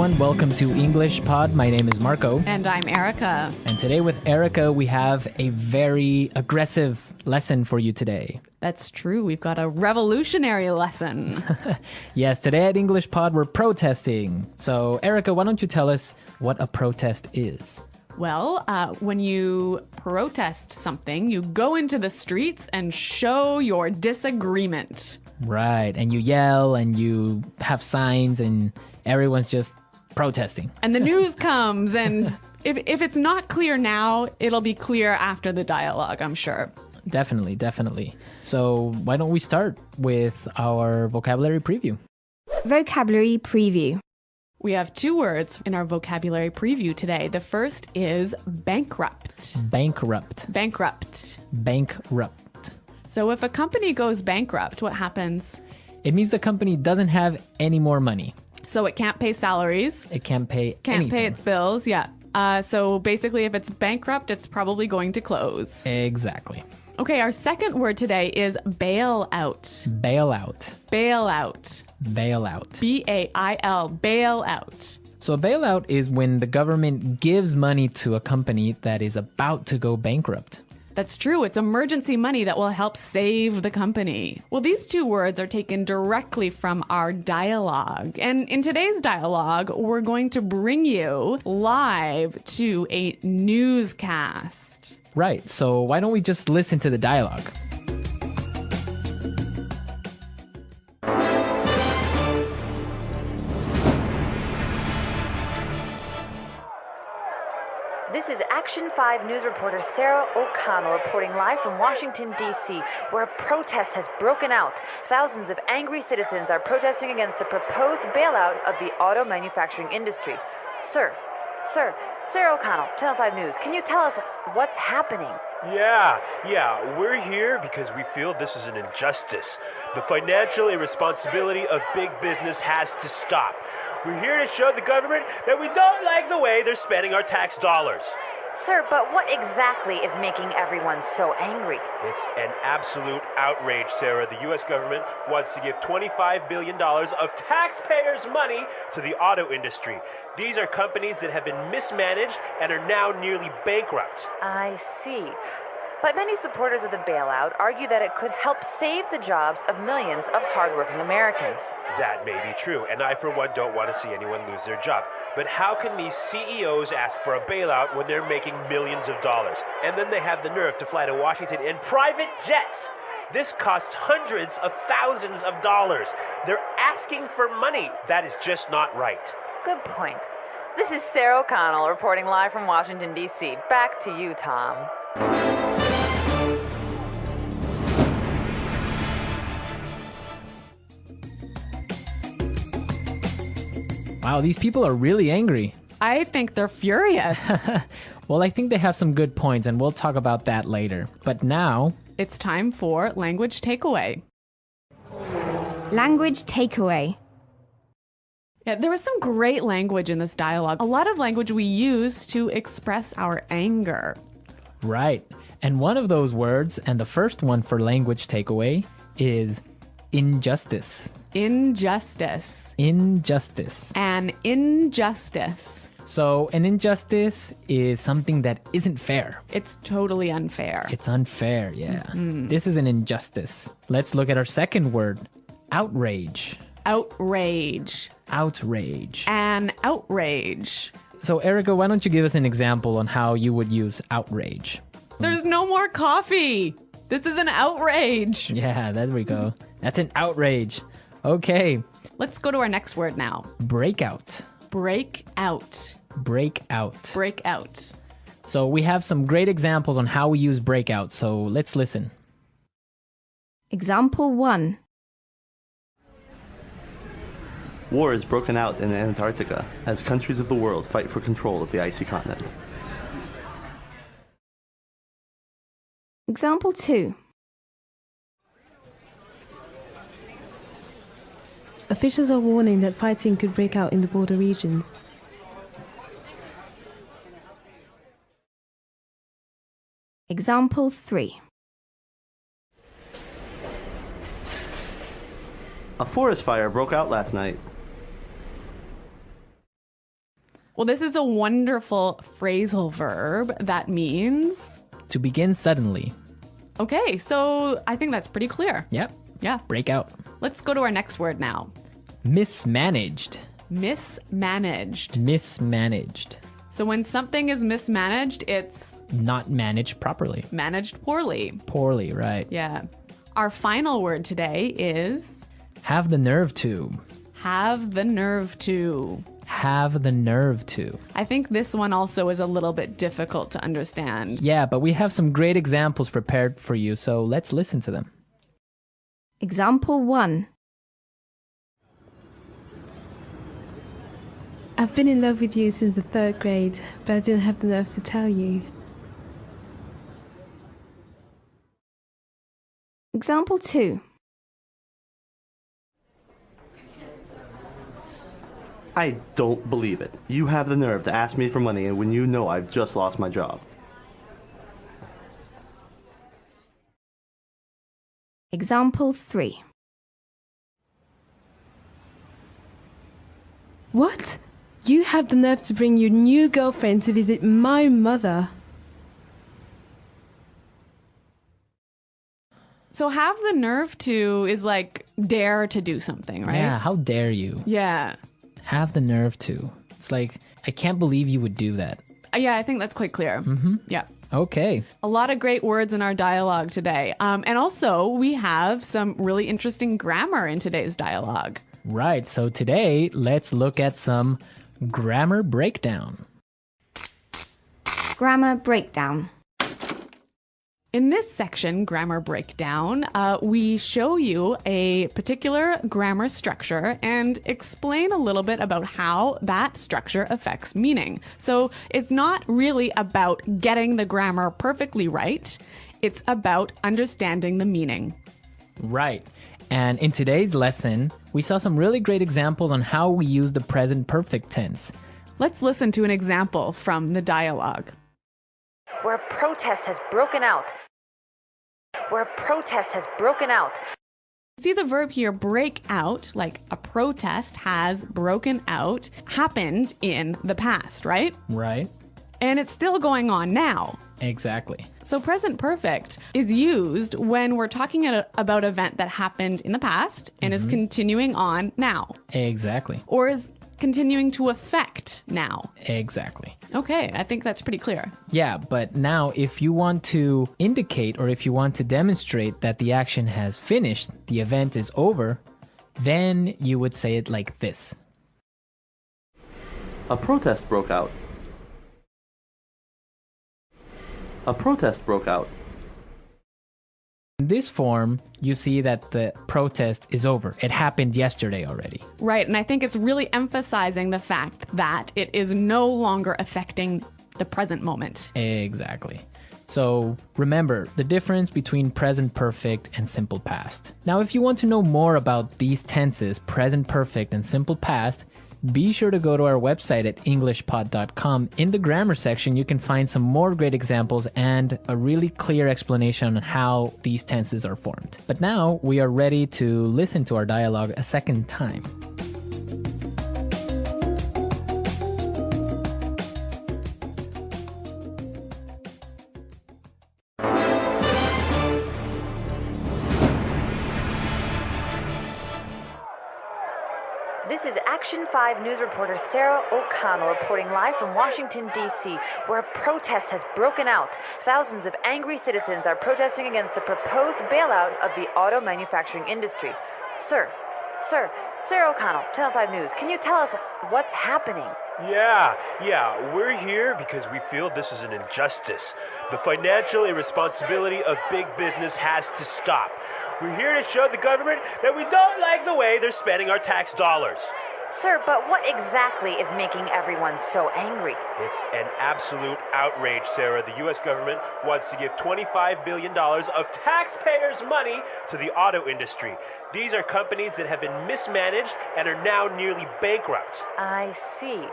everyone. Welcome to English Pod. My name is Marco. And I'm Erica. And today with Erica, we have a very aggressive lesson for you today. That's true. We've got a revolutionary lesson. Yes, today at English Pod, we're protesting. So, Erica, why don't you tell us what a protest is? Well, when you protest something, you go into the streets and show your disagreement. Right. And you yell and you have signs and everyone's just protesting. And the news comes, and if it's not clear now, it'll be clear after the dialogue, I'm sure. Definitely, definitely. So why don't we start with our vocabulary preview? Vocabulary preview. We have two words in our vocabulary preview today. The first is bankrupt. Bankrupt. Bankrupt. Bankrupt. So if a company goes bankrupt, what happens? It means the company doesn't have any more money. So it can't pay salaries. It can't pay Can't anything. pay its bills, yeah. So basically, if it's bankrupt, it's probably going to close. Exactly. Okay, our second word today is bailout. Bailout. Bailout. Bailout. B-A-I-L, bailout. So a bailout is when the government gives money to a company that is about to go bankrupt. That's true. It's emergency money that will help save the company. Well, these two words are taken directly from our dialogue. And in today's dialogue, we're going to bring you live to a newscast. Right, so why don't we just listen to the dialogue? This is Action 5 News reporter Sarah O'Connell reporting live from Washington, D.C., where a protest has broken out. Thousands of angry citizens are protesting against the proposed bailout of the auto manufacturing industry. Sir, Sarah O'Connell, Channel 5 News, can you tell us what's happening? Yeah, we're here because we feel this is an injustice. The financial irresponsibility of big business has to stop. We're here to show the government that we don't like the way they're spending our tax dollars. Sir, but what exactly is making everyone so angry? It's an absolute outrage, Sarah. The U.S. government wants to give $25 billion of taxpayers' money to the auto industry. These are companies that have been mismanaged and are now nearly bankrupt. I see. But many supporters of the bailout argue that it could help save the jobs of millions of hardworking Americans. That may be true, and I, for one, don't want to see anyone lose their job. But how can these CEOs ask for a bailout when they're making millions of dollars? And then they have the nerve to fly to Washington in private jets. This costs hundreds of thousands of dollars. They're asking for money. That is just not right. Good point. This is Sarah O'Connell reporting live from Washington, D.C. Back to you, Tom. Wow, these people are really angry. I think they're furious. Well, I think they have some good points, and we'll talk about that later. But now, It's time for language takeaway. Language takeaway. Yeah, there was some great language in this dialogue. A lot of language we use to express our anger. right. And one of those words, and the first one for language takeaway, is injustice. Injustice. Injustice. An injustice. So an injustice is something that isn't fair. It's totally unfair. It's unfair, yeah. This is an injustice. Let's look at our second word, outrage. Outrage. Outrage. An outrage. So Erica, why don't you give us an example on how you would use outrage? There's no more coffee. This is an outrage. Yeah, there we go. That's an outrage. Okay, Let's go to our next word now. breakout. Break out. Breakout. Break out. So we have some great examples on how we use breakout, so let's listen. Example 1. War has broken out in Antarctica as countries of the world fight for control of the icy continent. Example 2. Officials are warning that fighting could break out in the border regions. Example 3. A forest fire broke out last night. Well, this is a wonderful phrasal verb that means... To begin suddenly. Okay, so I think that's pretty clear. Yep. Yeah. Break out. Let's go to our next word now. Mismanaged. Mismanaged. Mismanaged. So when something is mismanaged, it's Not managed properly. managed poorly. Poorly, right. Yeah. Our final word today is Have the nerve to. have the nerve to. Have the nerve to. I think this one also is a little bit difficult to understand. Yeah, but we have some great examples prepared for you, so let's listen to them. Example 1. I've been in love with you since the 3rd grade, but I didn't have the nerve to tell you. Example 2. I don't believe it. You have the nerve to ask me for money and when you know I've just lost my job. Example 3. What? You have the nerve to bring your new girlfriend to visit my mother. So have the nerve to is like dare to do something, right? Yeah, how dare you? Yeah. Have the nerve to. It's like, I can't believe you would do that. Yeah, I think that's quite clear. Mm-hmm. Yeah. Okay. A lot of great words in our dialogue today. And also, we have some really interesting grammar in today's dialogue. Right, so today, let's look at some grammar breakdown. Grammar breakdown. In this section, grammar breakdown, we show you a particular grammar structure and explain a little bit about how that structure affects meaning. So it's not really about getting the grammar perfectly right. It's about understanding the meaning. Right. And in today's lesson, we saw some really great examples on how we use the present perfect tense. Let's listen to an example from the dialogue. Where a protest has broken out. Where a protest has broken out. See the verb here, break out, like a protest has broken out, happened in the past, right? Right? And it's still going on now. Exactly. So present perfect is used when we're talking about an event that happened in the past and is continuing on now. Exactly. Or is continuing to affect now. Exactly. Okay, I think that's pretty clear. Yeah, but now if you want to indicate or if you want to demonstrate that the action has finished, the event is over, then you would say it like this. A protest broke out. A protest broke out. In this form, you see that the protest is over. It happened yesterday already. Right, and I think it's really emphasizing the fact that it is no longer affecting the present moment. Exactly. So remember the difference between present perfect and simple past. Now, if you want to know more about these tenses, present perfect and simple past, be sure to go to our website at englishpod.com. In the grammar section, you can find some more great examples and a really clear explanation on how these tenses are formed. But now we are ready to listen to our dialogue a second time. This is Action 5 news reporter Sarah O'Connell reporting live from Washington, D.C., where a protest has broken out. Thousands of angry citizens are protesting against the proposed bailout of the auto manufacturing industry. Sir, Sarah O'Connell, Channel 5 News, can you tell us what's happening? Yeah, we're here because we feel this is an injustice. The financial irresponsibility of big business has to stop. We're here to show the government that we don't like the way they're spending our tax dollars. Sir, but what exactly is making everyone so angry? It's an absolute outrage, Sarah. The U.S. government wants to give $25 billion of taxpayers' money to the auto industry. These are companies that have been mismanaged and are now nearly bankrupt. I see.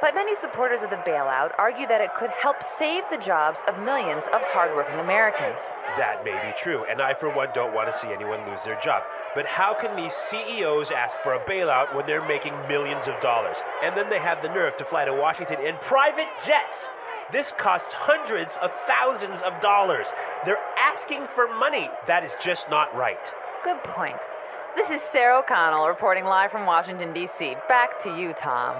But many supporters of the bailout argue that it could help save the jobs of millions of hardworking Americans. That may be true, and I, for one, don't want to see anyone lose their job. But how can these CEOs ask for a bailout when they're making millions of dollars? And then they have the nerve to fly to Washington in private jets. This costs hundreds of thousands of dollars. They're asking for money. That is just not right. Good point. This is Sarah O'Connell reporting live from Washington, D.C. Back to you, Tom.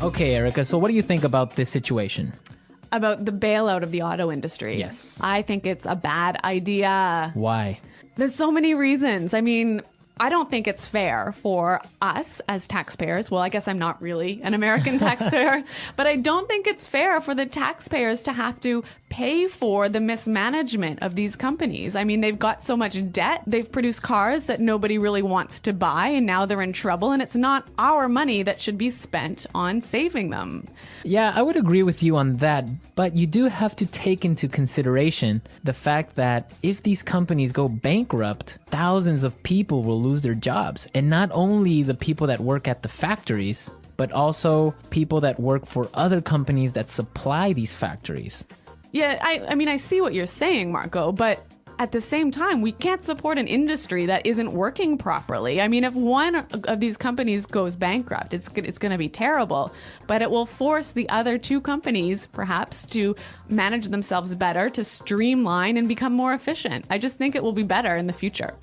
Okay, Erica, so what do you think about this situation? About the bailout of the auto industry. Yes. I think it's a bad idea. Why? There's so many reasons. I mean, I don't think it's fair for us as taxpayers. Well, I guess I'm not really an American taxpayer, but I don't think it's fair for the taxpayers to have to pay for the mismanagement of these companies. I mean, they've got so much debt. They've produced cars that nobody really wants to buy, and now they're in trouble, and it's not our money that should be spent on saving them. Yeah, I would agree with you on that, but you do have to take into consideration the fact that if these companies go bankrupt, thousands of people will lose their jobs. And not only the people that work at the factories, but also people that work for other companies that supply these factories. Yeah, I mean, I see what you're saying, Marco, but at the same time, we can't support an industry that isn't working properly. I mean, if one of these companies goes bankrupt, it's going to be terrible, but it will force the other two companies, perhaps, to manage themselves better, to streamline and become more efficient. I just think it will be better in the future.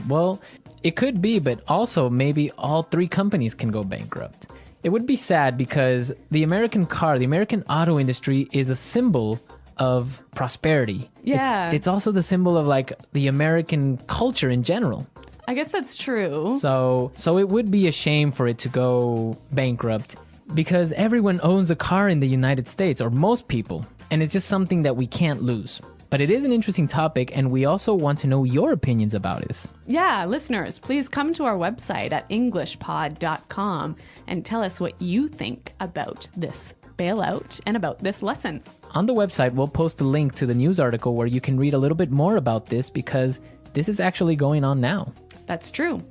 Well, it could be, but also maybe all three companies can go bankrupt. It would be sad because the American auto industry is a symbol of prosperity. Yeah. It's also the symbol of like the American culture in general. I guess that's true. So it would be a shame for it to go bankrupt because everyone owns a car in the United States, or most people, and it's just something that we can't lose. But it is an interesting topic, and we also want to know your opinions about this. Yeah, listeners, please come to our website at englishpod.com and tell us what you think about this bailout and about this lesson. On the website, we'll post a link to the news article where you can read a little bit more about this because this is actually going on now. That's true.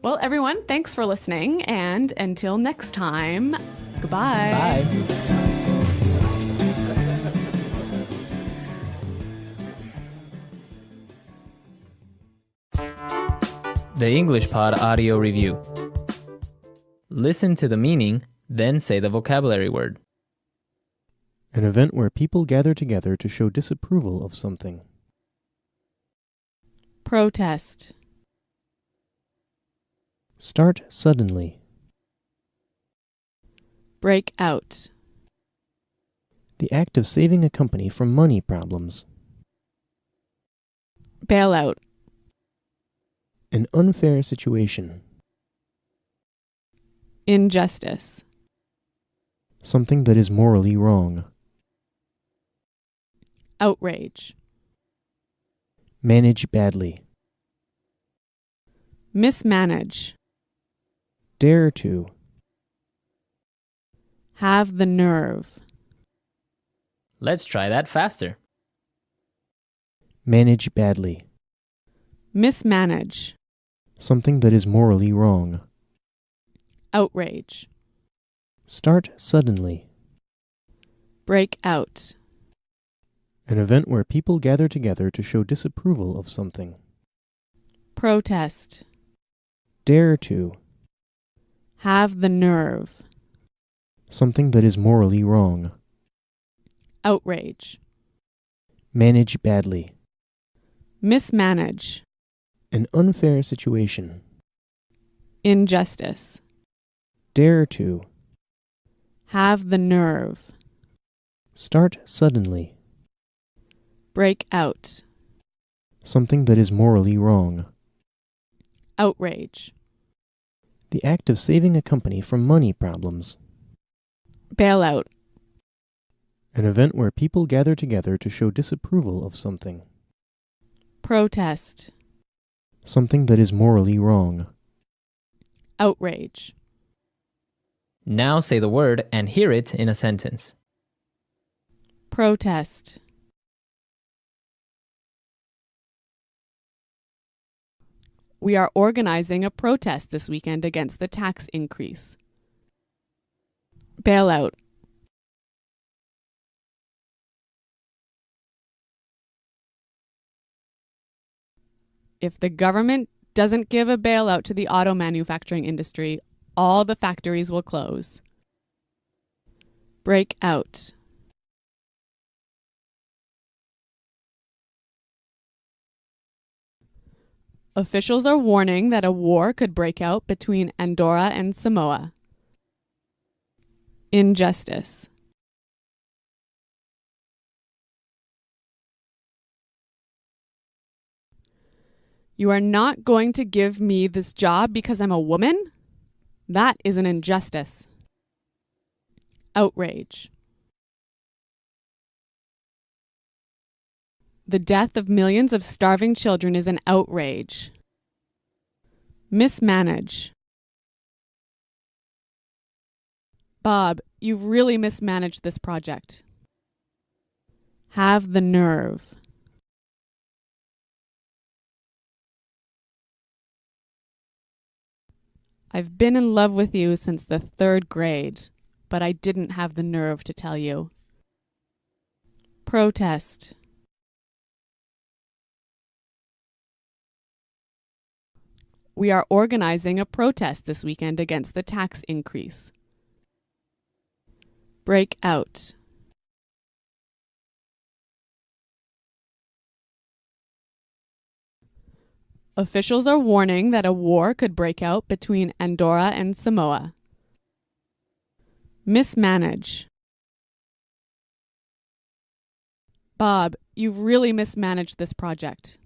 Well, everyone, thanks for listening, and until next time, goodbye. Bye. The English Pod Audio Review. Listen to the meaning, then say the vocabulary word. An event where people gather together to show disapproval of something. Protest. Start suddenly. Break out. The act of saving a company from money problems. Bailout. An unfair situation. Injustice. Something that is morally wrong. Outrage. Manage badly. Mismanage. Dare to. Have the nerve. Let's try that faster. Manage badly. Mismanage. Something that is morally wrong. Outrage. Start suddenly. Break out. An event where people gather together to show disapproval of something. Protest. Dare to. Have the nerve. Something that is morally wrong. Outrage. Manage badly. Mismanage. An unfair situation. Injustice. Dare to. Have the nerve. Start suddenly. Break out. Something that is morally wrong. Outrage. The act of saving a company from money problems. Bailout. An event where people gather together to show disapproval of something. Protest. Something that is morally wrong. Outrage. Now say the word and hear it in a sentence. Protest. We are organizing a protest this weekend against the tax increase. Bailout. If the government doesn't give a bailout to the auto manufacturing industry, all the factories will close. Break out. Officials are warning that a war could break out between Andorra and Samoa. Injustice. You are not going to give me this job because I'm a woman? That is an injustice. Outrage. The death of millions of starving children is an outrage. Mismanage. Bob, you've really mismanaged this project. Have the nerve. I've been in love with you since the 3rd grade, but I didn't have the nerve to tell you. Protest. We are organizing a protest this weekend against the tax increase. Break out. Officials are warning that a war could break out between Andorra and Samoa. Mismanage. Bob, you've really mismanaged this project.